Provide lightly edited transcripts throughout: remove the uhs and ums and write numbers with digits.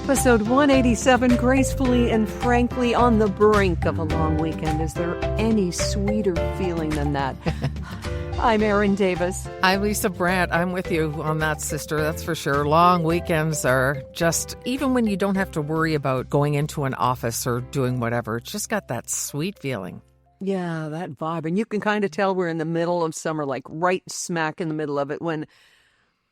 Episode 187, Gracefully and Frankly on the brink of a long weekend. Is there any sweeter feeling than that? I'm Erin Davis. I'm Lisa Brandt. I'm with you on that, sister. That's for sure. Long weekends are just, even when you don't have to worry about going into an office or doing whatever, it's just got that sweet feeling. Yeah, that vibe. And you can kind of tell we're in the middle of summer, like right smack in the middle of it, when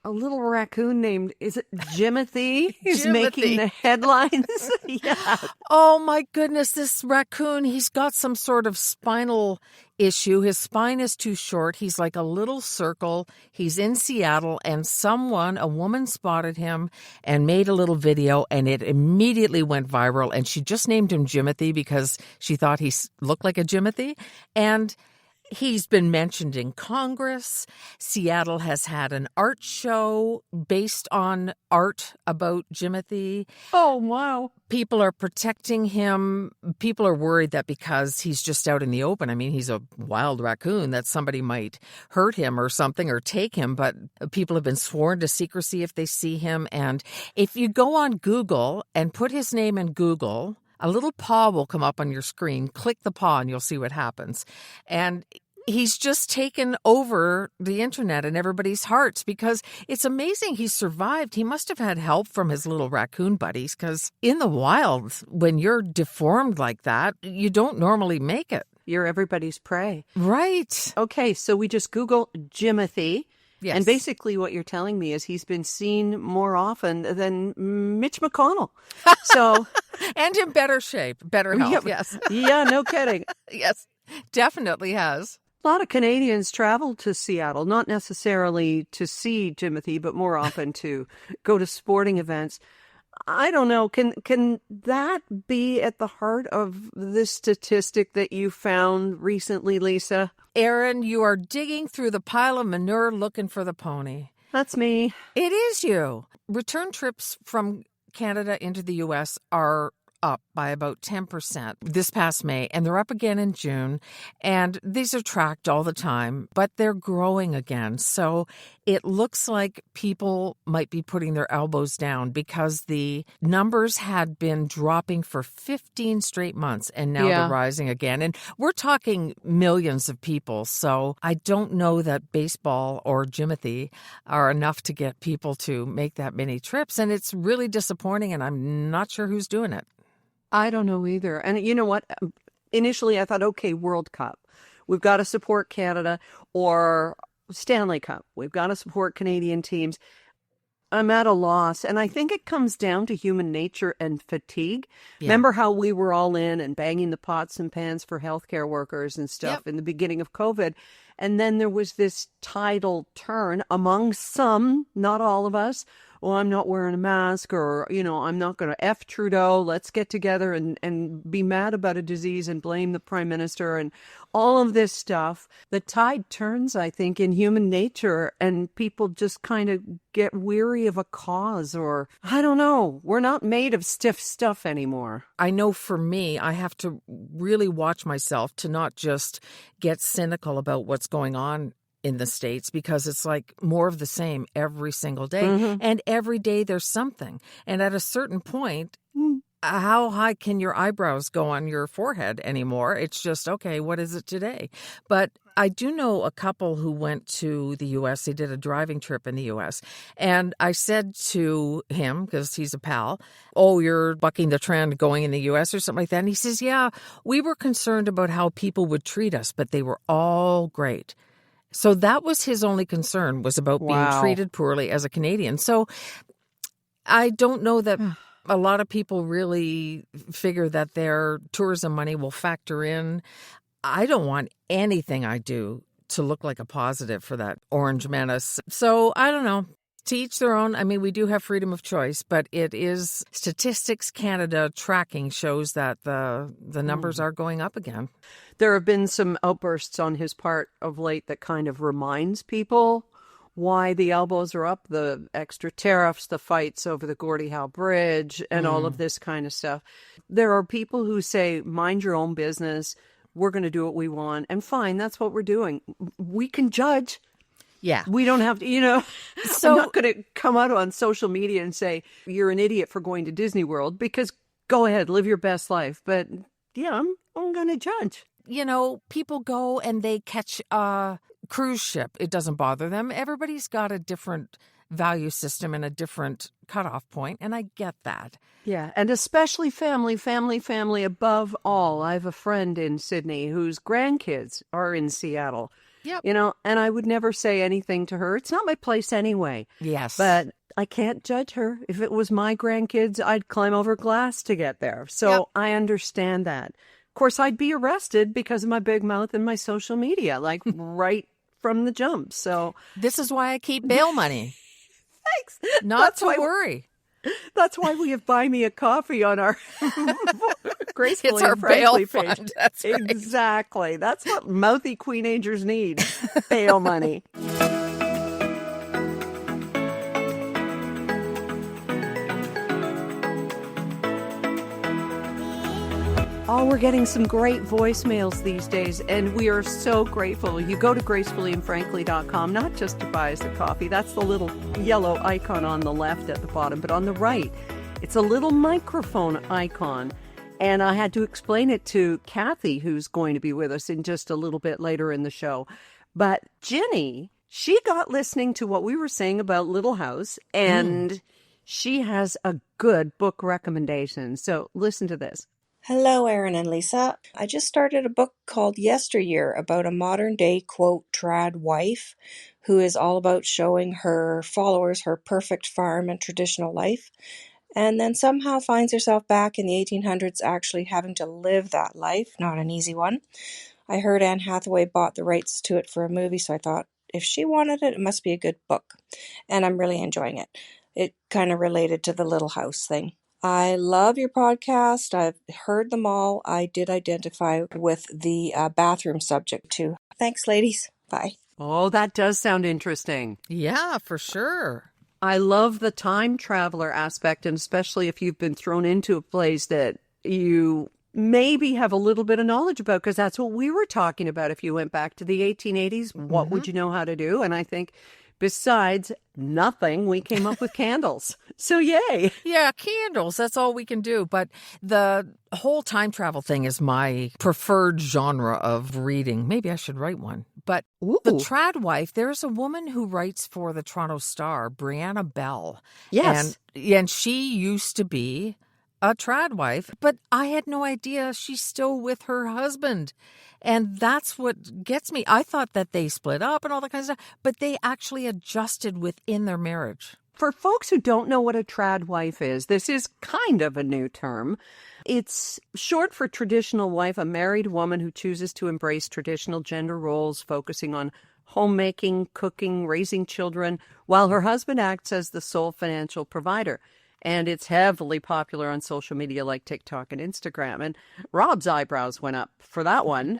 a little raccoon named, is it Jimothy, is making the headlines. Yeah. Oh, my goodness. This raccoon, he's got some sort of spinal issue. His spine is too short. He's like a little circle. He's in Seattle, and a woman spotted him and made a little video, and it immediately went viral. And she just named him Jimothy because she thought he looked like a Jimothy. And he's been mentioned in Congress. Seattle has had an art show based on art about Jimothy. Oh, wow. People are protecting him. People are worried that because he's just out in the open, I mean, he's a wild raccoon, that somebody might hurt him or something or take him. But people have been sworn to secrecy if they see him. And if you go on Google and put his name in Google, a little paw will come up on your screen. Click the paw and you'll see what happens. And he's just taken over the internet and everybody's hearts because it's amazing he survived. He must have had help from his little raccoon buddies because in the wild, when you're deformed like that, you don't normally make it. You're everybody's prey. Right. Okay, so we just Google Jimothy. Yes. And basically what you're telling me is he's been seen more often than Mitch McConnell. So, and in better shape, better health, yes. Yeah, no kidding. Yes, definitely has. A lot of Canadians travel to Seattle, not necessarily to see Jimothy, but more often to go to sporting events. I don't know. Can that be at the heart of this statistic that you found recently, Lisa? Erin, you are digging through the pile of manure looking for the pony. That's me. It is you. Return trips from Canada into the U.S. are up by about 10% this past May, and they're up again in June. And these are tracked all the time, but they're growing again. So it looks like people might be putting their elbows down because the numbers had been dropping for 15 straight months, and now they're rising again. And we're talking millions of people. So I don't know that baseball or Jimothy are enough to get people to make that many trips. And it's really disappointing, and I'm not sure who's doing it. I don't know either. And you know what? Initially, I thought, okay, World Cup. We've got to support Canada, or Stanley Cup. We've got to support Canadian teams. I'm at a loss. And I think it comes down to human nature and fatigue. Yeah. Remember how we were all in and banging the pots and pans for healthcare workers and stuff in the beginning of COVID. And then there was this tidal turn among some, not all of us. Well, I'm not wearing a mask, or, I'm not going to F Trudeau. Let's get together and be mad about a disease and blame the prime minister and all of this stuff. The tide turns, I think, in human nature, and people just kind of get weary of a cause, or I don't know. We're not made of stiff stuff anymore. I know for me, I have to really watch myself to not just get cynical about what's going on in the States, because it's like more of the same every single day. Mm-hmm. And every day there's something. And at a certain point, how high can your eyebrows go on your forehead anymore? It's just, okay, what is it today? But I do know a couple who went to the U.S. They did a driving trip in the U.S. And I said to him, because he's a pal, oh, you're bucking the trend going in the U.S. or something like that. And he says, yeah, we were concerned about how people would treat us, but they were all great. So that was his only concern, was about being treated poorly as a Canadian. So I don't know that a lot of people really figure that their tourism money will factor in. I don't want anything I do to look like a positive for that orange menace. So I don't know. To each their own. I mean, we do have freedom of choice, but it is Statistics Canada tracking shows that the numbers are going up again. There have been some outbursts on his part of late that kind of reminds people why the elbows are up, the extra tariffs, the fights over the Gordie Howe Bridge, and all of this kind of stuff. There are people who say, mind your own business. We're going to do what we want. And fine, that's what we're doing. We can judge. Yeah. We don't have to, So I'm not going to come out on social media and say, you're an idiot for going to Disney World, because go ahead, live your best life. But yeah, I'm going to judge. People go and they catch a cruise ship. It doesn't bother them. Everybody's got a different value system and a different cutoff point, and I get that. Yeah, and especially family above all. I have a friend in Sydney whose grandkids are in Seattle. Yep. And I would never say anything to her. It's not my place anyway. Yes. But I can't judge her. If it was my grandkids, I'd climb over glass to get there. So Yep. I understand that. Of course, I'd be arrested because of my big mouth and my social media, like right from the jump. So this is why I keep bail money. thanks. Not to worry. That's why we have Buy Me a Coffee on our Gracefully It's our and Frankly bail page. fund. That's right. Exactly. That's what mouthy queenagers need. Bail money. Oh, we're getting some great voicemails these days, and we are so grateful. You go to gracefullyandfrankly.com, not just to buy us a coffee. That's the little yellow icon on the left at the bottom, but on the right, it's a little microphone icon. And I had to explain it to Kathy, who's going to be with us in just a little bit later in the show. But Ginny, she got listening to what we were saying about Little House, and she has a good book recommendation. So listen to this. Hello, Erin and Lisa. I just started a book called Yesteryear about a modern day, quote, trad wife who is all about showing her followers her perfect farm and traditional life, and then somehow finds herself back in the 1800s actually having to live that life. Not an easy one. I heard Anne Hathaway bought the rights to it for a movie, so I thought if she wanted it, it must be a good book. And I'm really enjoying it. It kind of related to the Little House thing. I love your podcast. I've heard them all. I did identify with the bathroom subject too. Thanks, ladies. Bye. Oh, that does sound interesting. Yeah, for sure. I love the time traveler aspect, and especially if you've been thrown into a place that you maybe have a little bit of knowledge about, because that's what we were talking about. If you went back to the 1880s, what would you know how to do? And I think besides nothing, we came up with candles. So yay. Yeah, candles. That's all we can do. But the whole time travel thing is my preferred genre of reading. Maybe I should write one. But the trad wife, there's a woman who writes for the Toronto Star, Brianna Bell. Yes. And she used to be a trad wife, but I had no idea she's still with her husband. And that's what gets me. I thought that they split up and all that kind of stuff, but they actually adjusted within their marriage. For folks who don't know what a trad wife is, this is kind of a new term. It's short for traditional wife, a married woman who chooses to embrace traditional gender roles, focusing on homemaking, cooking, raising children, while her husband acts as the sole financial provider. And it's heavily popular on social media like TikTok and Instagram. And Rob's eyebrows went up for that one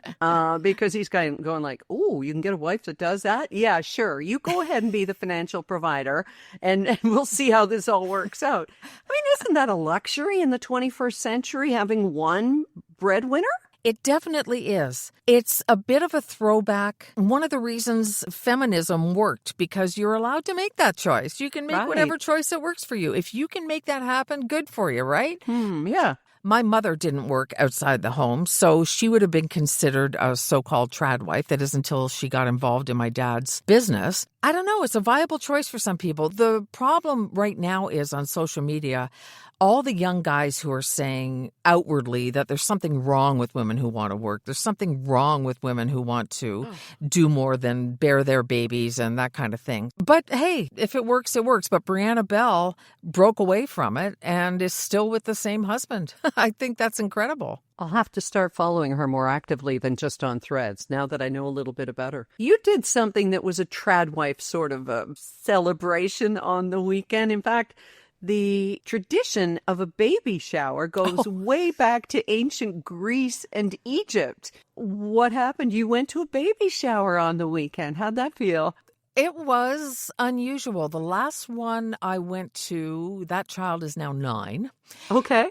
because he's going like, "Oh, you can get a wife that does that? Yeah, sure. You go ahead and be the financial provider, and we'll see how this all works out." I mean, isn't that a luxury in the 21st century, having one breadwinner? It definitely is. It's a bit of a throwback. One of the reasons feminism worked, because you're allowed to make that choice. You can make whatever choice that works for you. If you can make that happen, good for you, right? Yeah. My mother didn't work outside the home, so she would have been considered a so-called trad wife. That is until she got involved in my dad's business. I don't know. It's a viable choice for some people. The problem right now is on social media, all the young guys who are saying outwardly that there's something wrong with women who want to work. There's something wrong with women who want to do more than bear their babies and that kind of thing. But hey, if it works, it works. But Brianna Bell broke away from it and is still with the same husband. I think that's incredible. I'll have to start following her more actively than just on Threads, now that I know a little bit about her. You did something that was a trad wife sort of a celebration on the weekend. In fact, the tradition of a baby shower goes way back to ancient Greece and Egypt. What happened? You went to a baby shower on the weekend. How'd that feel? It was unusual. The last one I went to, that child is now 9. Okay.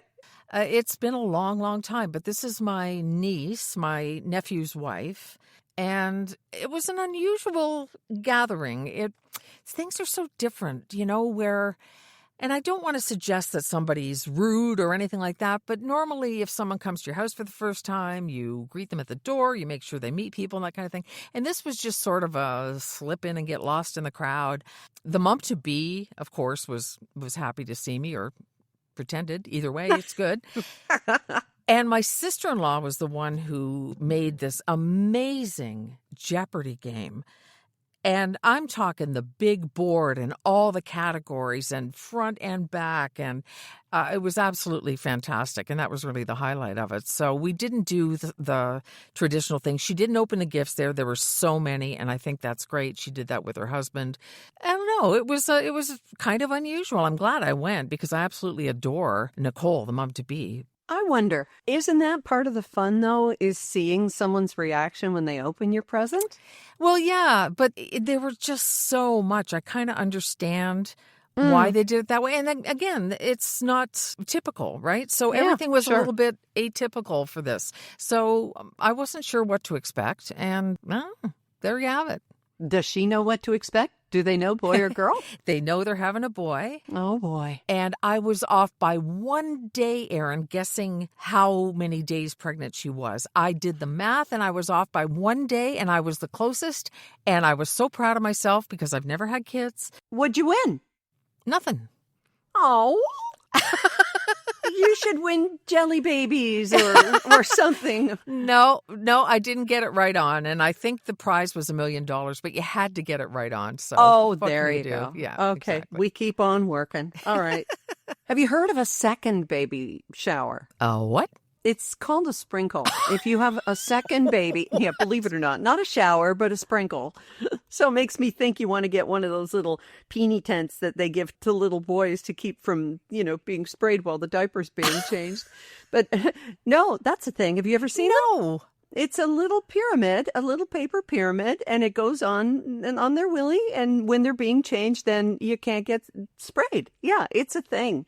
It's been a long, long time, but this is my niece, my nephew's wife, and it was an unusual gathering. Things are so different, where, and I don't want to suggest that somebody's rude or anything like that, but normally if someone comes to your house for the first time, you greet them at the door, you make sure they meet people and that kind of thing. And this was just sort of a slip in and get lost in the crowd. The mom-to-be, of course, was happy to see me, or pretended. Either way, it's good. And my sister-in-law was the one who made this amazing Jeopardy game. And I'm talking the big board and all the categories and front and back. And it was absolutely fantastic. And that was really the highlight of it. So we didn't do the traditional thing. She didn't open the gifts there. There were so many. And I think that's great. She did that with her husband. I don't know. It was kind of unusual. I'm glad I went because I absolutely adore Nicole, the mom-to-be. I wonder, isn't that part of the fun, though, is seeing someone's reaction when they open your present? Well, yeah, but there were just so much. I kind of understand why they did it that way. And then, again, it's not typical, right? So everything was a little bit atypical for this. So I wasn't sure what to expect. And there you have it. Does she know what to expect? Do they know boy or girl? They know they're having a boy. Oh, boy. And I was off by 1 day, Erin, guessing how many days pregnant she was. I did the math, and I was off by 1 day, and I was the closest. And I was so proud of myself because I've never had kids. What'd you win? Nothing. Oh. You should win jelly babies or something. No, I didn't get it right on. And I think the prize was $1 million, but you had to get it right on. So there you go. Yeah. Okay. Exactly. We keep on working. All right. Have you heard of a second baby shower? What? It's called a sprinkle. If you have a second baby, believe it or not a shower, but a sprinkle. So it makes me think you want to get one of those little peony tents that they give to little boys to keep from, being sprayed while the diaper's being changed. But no, that's a thing. Have you ever seen it? No. It's a little pyramid, a little paper pyramid, and it goes on their willy. And when they're being changed, then you can't get sprayed. Yeah, it's a thing.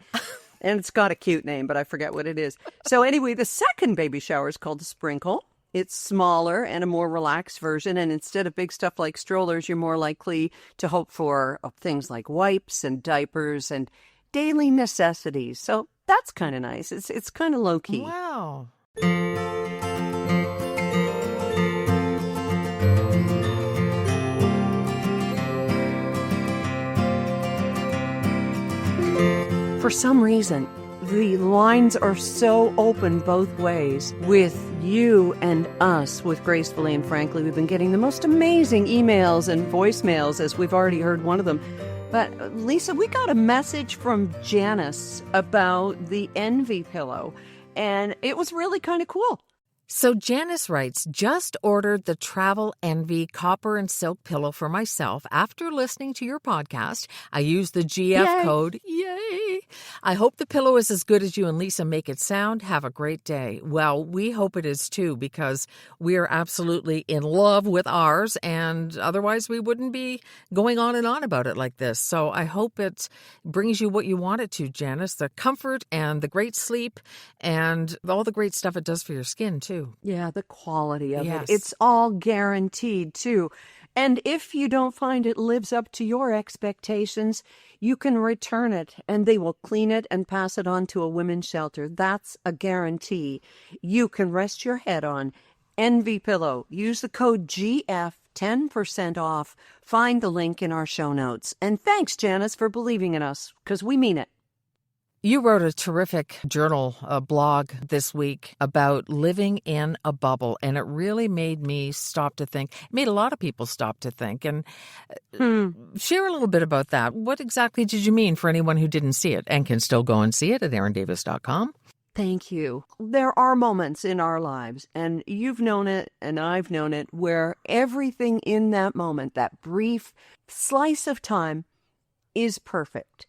And it's got a cute name, but I forget what it is. So anyway, the second baby shower is called a sprinkle. It's smaller and a more relaxed version. And instead of big stuff like strollers, you're more likely to hope for things like wipes and diapers and daily necessities. So that's kind of nice. It's kind of low key. Wow. For some reason, the lines are so open both ways with you and us with Gracefully and Frankly. We've been getting the most amazing emails and voicemails, as we've already heard one of them. But Lisa, we got a message from Janice about the Envy pillow, and it was really kind of cool. So Janice writes, just ordered the Travel Envy copper and silk pillow for myself after listening to your podcast. I used the GF code. Yay! I hope the pillow is as good as you and Lisa make it sound. Have a great day. Well, we hope it is too, because we are absolutely in love with ours, and otherwise we wouldn't be going on and on about it like this. So I hope it brings you what you want it to, Janice, the comfort and the great sleep and all the great stuff it does for your skin too. Yeah, the quality of Yes. it. It's all guaranteed, too. And if you don't find it lives up to your expectations, you can return it, and they will clean it and pass it on to a women's shelter. That's a guarantee you can rest your head on. Envy Pillow. Use the code GF, 10% off. Find the link in our show notes. And thanks, Janice, for believing in us, because we mean it. You wrote a terrific blog this week about living in a bubble, and it really made me stop to think. It made a lot of people stop to think. And share a little bit about that. What exactly did you mean for anyone who didn't see it and can still go and see it at erindavis.com? Thank you. There are moments in our lives, and you've known it and I've known it, where everything in that moment, that brief slice of time, is perfect.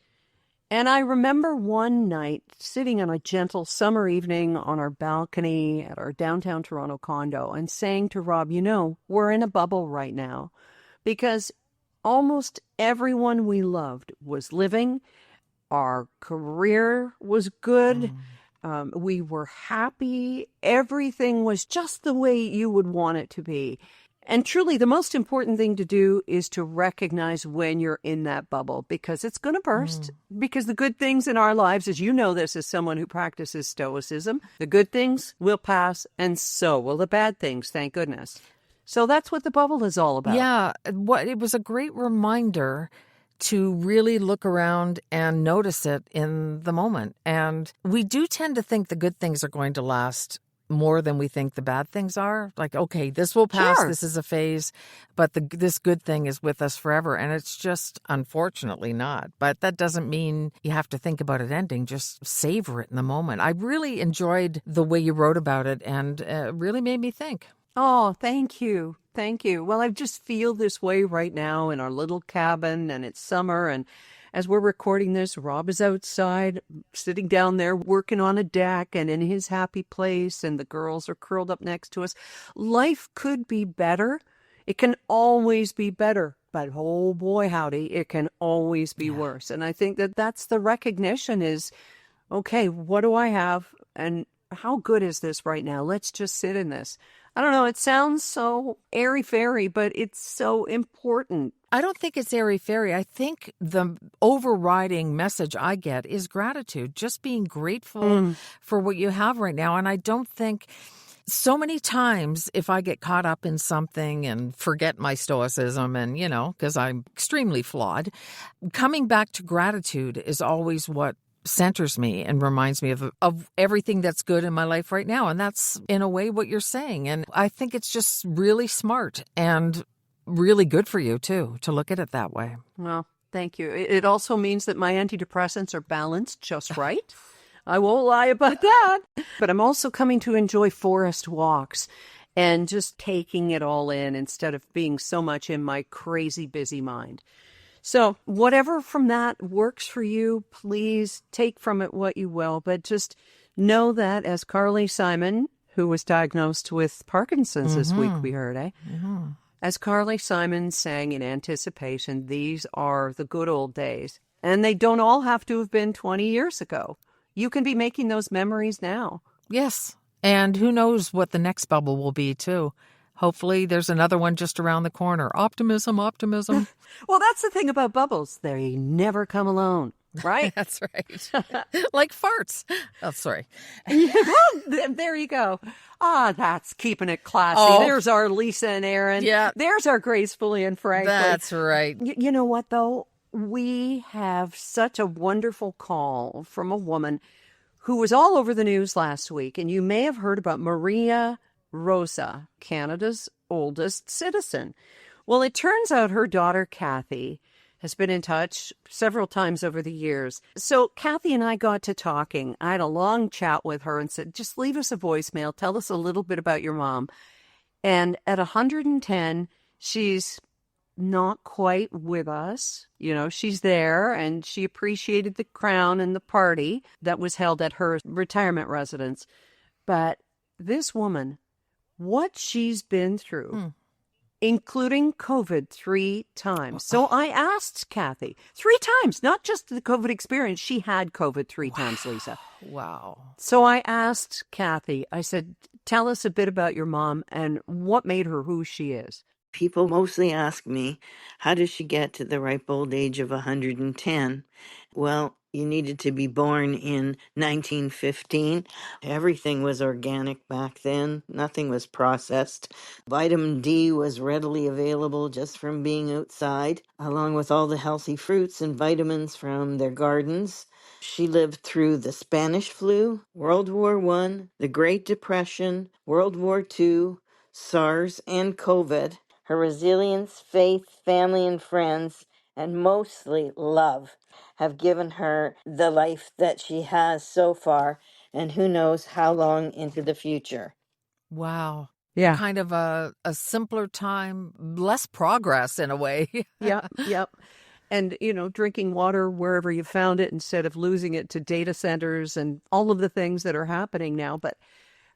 And I remember one night sitting on a gentle summer evening on our balcony at our downtown Toronto condo and saying to Rob, we're in a bubble right now, because almost everyone we loved was living. Our career was good. We were happy. Everything was just the way you would want it to be. And truly, the most important thing to do is to recognize when you're in that bubble, because it's going to burst. Because the good things in our lives, as you know this as someone who practices Stoicism, the good things will pass, and so will the bad things, thank goodness. So that's what the bubble is all about. Yeah, it was a great reminder to really look around and notice it in the moment. And we do tend to think the good things are going to last more than we think the bad things are. Like, okay, this will pass, Sure. this is a phase, but this good thing is with us forever. And it's just unfortunately not. But that doesn't mean you have to think about it ending. Just savor it in the moment. I really enjoyed the way you wrote about it, and it really made me think. Oh, thank you. Thank you. Well, I just feel this way right now in our little cabin, and it's summer. And as we're recording this, Rob is outside, sitting down there, working on a deck and in his happy place, and the girls are curled up next to us. Life could be better. It can always be better. But oh boy, howdy, it can always be worse. And I think that that's the recognition is, okay, what do I have? And how good is this right now? Let's just sit in this. I don't know, it sounds so airy-fairy, but it's so important. I don't think it's airy-fairy. I think the overriding message I get is gratitude, just being grateful for what you have right now. And I don't think so many times if I get caught up in something and forget my stoicism and, because I'm extremely flawed, coming back to gratitude is always what centers me and reminds me of everything that's good in my life right now. And that's, in a way, what you're saying. And I think it's just really smart and really good for you, too, to look at it that way. Well, thank you. It also means that my antidepressants are balanced just right. I won't lie about that. But I'm also coming to enjoy forest walks and just taking it all in instead of being so much in my crazy busy mind. So whatever from that works for you, please take from it what you will. But just know that, as Carly Simon, who was diagnosed with Parkinson's this week, we heard, as Carly Simon sang in anticipation, these are the good old days. And they don't all have to have been 20 years ago. You can be making those memories now. Yes. And who knows what the next bubble will be, too. Hopefully there's another one just around the corner. Optimism, optimism. Well, that's the thing about bubbles. They never come alone, right? That's right. Like farts. Oh, sorry. Well, there you go. That's keeping it classy. Oh. There's our Lisa and Aaron. Yeah. There's our Gracefully and Frankly. That's right. You know what, though? We have such a wonderful call from a woman who was all over the news last week. And you may have heard about Maria Rosa, Canada's oldest citizen. Well, it turns out her daughter, Kathy, has been in touch several times over the years. So Kathy and I got to talking. I had a long chat with her and said, just leave us a voicemail. Tell us a little bit about your mom. And at 110, she's not quite with us. She's there, and she appreciated the crown and the party that was held at her retirement residence. But this woman, what she's been through, including COVID 3 times. So I asked Kathy 3 times, not just the COVID experience. She had COVID 3 times, Lisa. Wow. So I asked Kathy, I said, tell us a bit about your mom and what made her who she is. People mostly ask me, how does she get to the ripe old age of 110? Well, you needed to be born in 1915. Everything was organic back then. Nothing was processed. Vitamin D was readily available just from being outside, along with all the healthy fruits and vitamins from their gardens. She lived through the Spanish flu, World War I, the Great Depression, World War II, SARS, and COVID. Her resilience, faith, family, and friends, and mostly love, have given her the life that she has so far, and who knows how long into the future. Wow. Yeah. Kind of a simpler time, less progress in a way. Yep. And, drinking water wherever you found it instead of losing it to data centers and all of the things that are happening now. But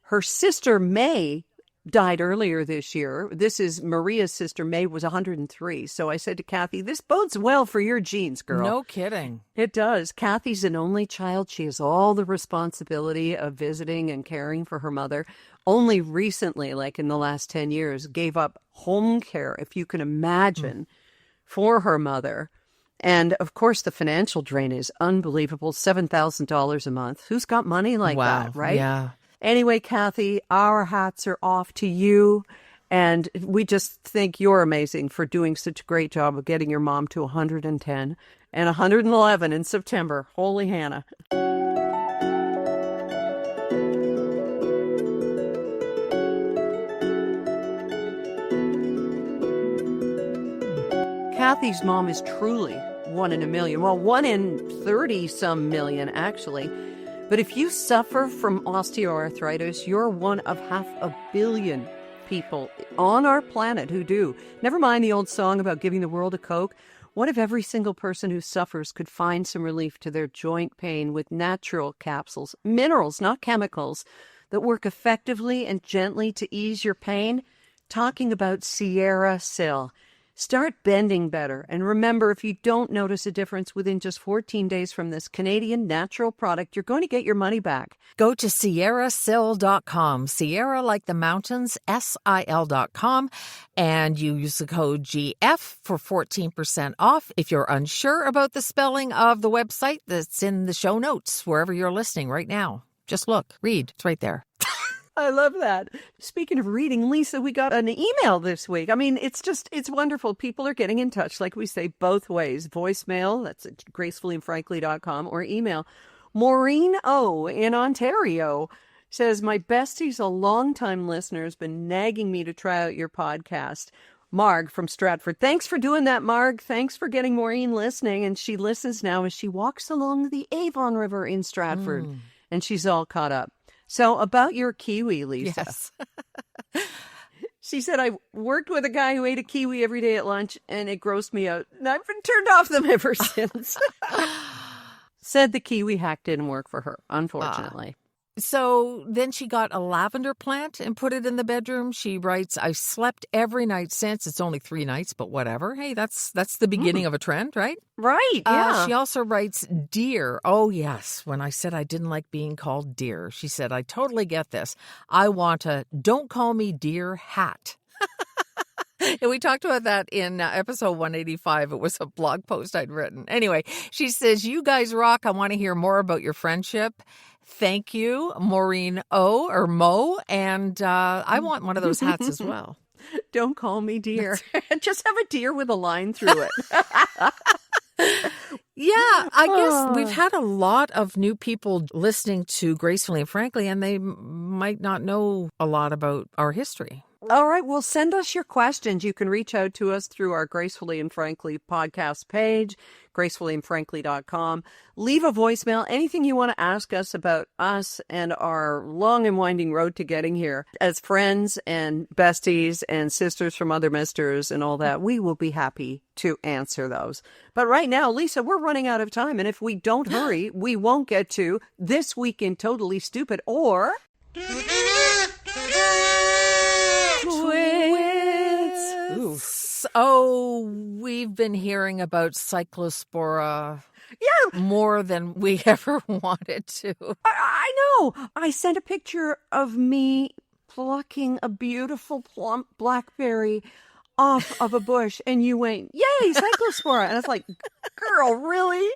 her sister, May, died earlier this year. This is Maria's sister, May, was 103. So I said to Kathy, this bodes well for your genes, girl. No kidding. It does. Kathy's an only child. She has all the responsibility of visiting and caring for her mother. Only recently, like in the last 10 years, gave up home care, if you can imagine, for her mother. And of course, the financial drain is unbelievable. $7,000 a month. Who's got money like that, right? Yeah. Anyway, Kathy, our hats are off to you. And we just think you're amazing for doing such a great job of getting your mom to 110 and 111 in September. Holy Hannah. Kathy's mom is truly 1 in a million. Well, 1 in 30 some million, actually. But if you suffer from osteoarthritis, you're one of 500 million people on our planet who do. Never mind the old song about giving the world a Coke. What if every single person who suffers could find some relief to their joint pain with natural capsules, minerals, not chemicals, that work effectively and gently to ease your pain? Talking about Sierra Sil. Start bending better. And remember, if you don't notice a difference within just 14 days from this Canadian natural product, you're going to get your money back. Go to sierrasil.com, Sierra like the mountains, SIL.com, and you use the code GF for 14% off. If you're unsure about the spelling of the website, that's in the show notes, wherever you're listening right now. Just look, read, it's right there. I love that. Speaking of reading, Lisa, we got an email this week. I mean, it's wonderful. People are getting in touch, like we say, both ways. Voicemail, that's at gracefullyandfrankly.com, or email. Maureen O. in Ontario says, my bestie's a longtime listener, has been nagging me to try out your podcast. Marg from Stratford. Thanks for doing that, Marg. Thanks for getting Maureen listening. And she listens now as she walks along the Avon River in Stratford. And she's all caught up. So about your kiwi, Lisa. Yes. She said, I worked with a guy who ate a kiwi every day at lunch, and it grossed me out. And I've been turned off them ever since. Said the kiwi hack didn't work for her, unfortunately. So then she got a lavender plant and put it in the bedroom. She writes, I've slept every night since. It's only 3 nights, but whatever. Hey, that's the beginning of a trend, right? Right, yeah. She also writes, dear. Oh, yes. When I said I didn't like being called dear, she said, I totally get this. I want a don't call me dear hat. And we talked about that in episode 185. It was a blog post I'd written. Anyway, she says, you guys rock. I want to hear more about your friendship. Thank you, Maureen O. or Mo. And I want one of those hats as well. Don't call me dear. Just have a deer with a line through it. Yeah, I guess we've had a lot of new people listening to Gracefully and Frankly, and they might not know a lot about our history. All right. Well, send us your questions. You can reach out to us through our Gracefully and Frankly podcast page, gracefullyandfrankly.com. Leave a voicemail, anything you want to ask us about us and our long and winding road to getting here. As friends and besties and sisters from other misters and all that, we will be happy to answer those. But right now, Lisa, we're running out of time. And if we don't hurry, we won't get to This Week in Totally Stupid or... Twits. Oh, we've been hearing about cyclospora more than we ever wanted to. I know. I sent a picture of me plucking a beautiful plump blackberry off of a bush, and you went, yay, cyclospora. And I was like, girl, really?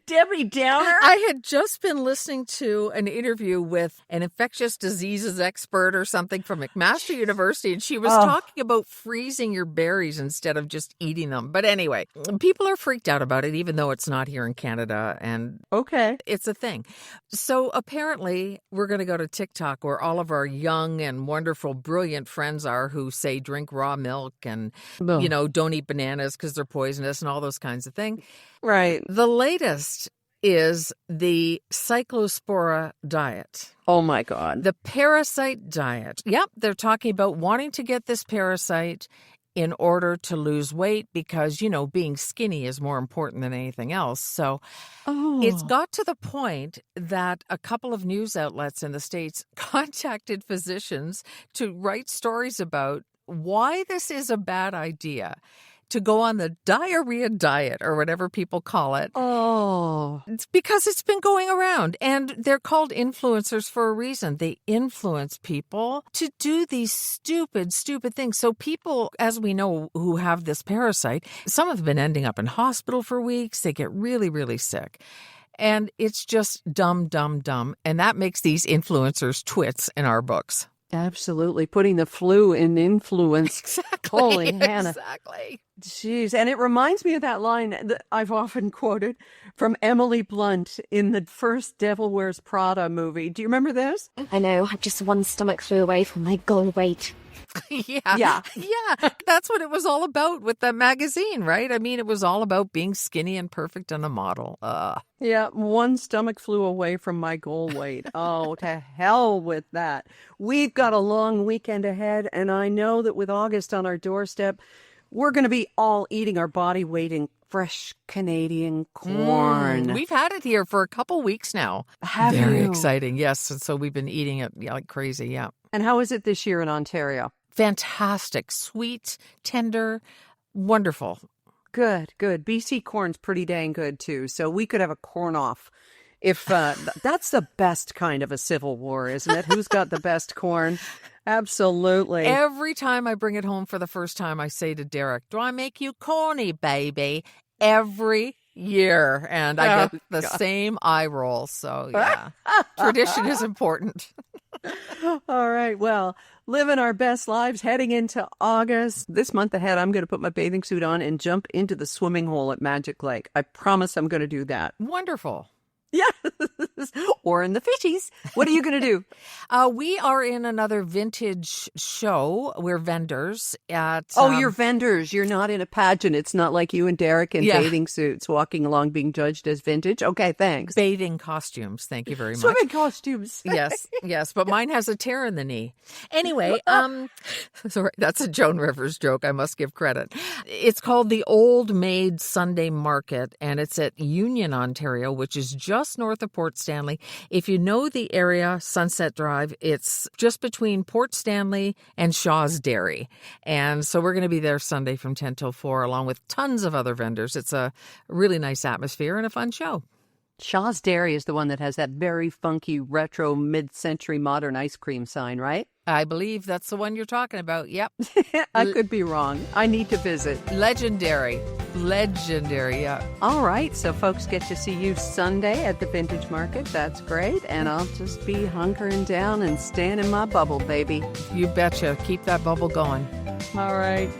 Debbie Downer? I had just been listening to an interview with an infectious diseases expert or something from McMaster University, and she was talking about freezing your berries instead of just eating them. But anyway, people are freaked out about it, even though it's not here in Canada, and it's a thing. So apparently, we're going to go to TikTok, where all of our young and wonderful, brilliant friends are who say drink raw milk and don't eat bananas because they're poisonous and all those kinds of things. Right. The latest is the cyclospora diet. Oh, my God. The parasite diet. Yep, they're talking about wanting to get this parasite in order to lose weight because, being skinny is more important than anything else. So it's got to the point that a couple of news outlets in the States contacted physicians to write stories about why this is a bad idea to go on the diarrhea diet or whatever people call it. It's because it's been going around, and they're called influencers for a reason. They influence people to do these stupid things. So people, as we know, who have this parasite, some have been ending up in hospital for weeks. They get really, really sick. And it's just dumb. And that makes these influencers twits in our books. Absolutely. Putting the flu in influence. Exactly. Holy Hannah. Exactly. Jeez. And it reminds me of that line that I've often quoted from Emily Blunt in the first Devil Wears Prada movie. Do you remember this? I know. I'm just one stomach flu away from my goal weight. Yeah. That's what it was all about with that magazine, right? I mean, it was all about being skinny and perfect and a model. Yeah, one stomach flew away from my goal weight. Oh, to hell with that. We've got a long weekend ahead, and I know that with August on our doorstep, we're going to be all eating our body weight in fresh Canadian corn. We've had it here for a couple weeks now. Very exciting, yes. And so we've been eating it like crazy, yeah. And how is it this year in Ontario? Fantastic, sweet, tender, wonderful. Good. BC corn's pretty dang good, too. So we could have a corn off. If that's the best kind of a civil war, isn't it? Who's got the best corn? Absolutely. Every time I bring it home for the first time, I say to Derek, do I make you corny, baby? Every year. And I get the same eye roll. So, yeah, tradition is important. All right. Well, living our best lives heading into August. This month ahead, I'm going to put my bathing suit on and jump into the swimming hole at Magic Lake. I promise I'm going to do that. Wonderful. Yes. Or in the fishies. What are you going to do? We are in another vintage show. We're vendors at... you're vendors. You're not in a pageant. It's not like you and Derek in bathing suits walking along being judged as vintage. Okay, thanks. Bathing costumes. Thank you very much. Swimming costumes. Yes. But mine has a tear in the knee. Anyway, sorry, that's a Joan Rivers joke. I must give credit. It's called the Old Maid Sunday Market, and it's at Union, Ontario, which is just north of Port Stanley. If you know the area, Sunset Drive, it's just between Port Stanley and Shaw's Dairy. And so we're going to be there Sunday from 10 till 4, along with tons of other vendors. It's a really nice atmosphere and a fun show. Shaw's Dairy is the one that has that very funky retro mid-century modern ice cream sign, right? I believe that's the one you're talking about. Yep. I could be wrong. I need to visit. Legendary, yeah. All right. So folks get to see you Sunday at the Vintage Market. That's great. And I'll just be hunkering down and staying in my bubble, baby. You betcha. Keep that bubble going. All right.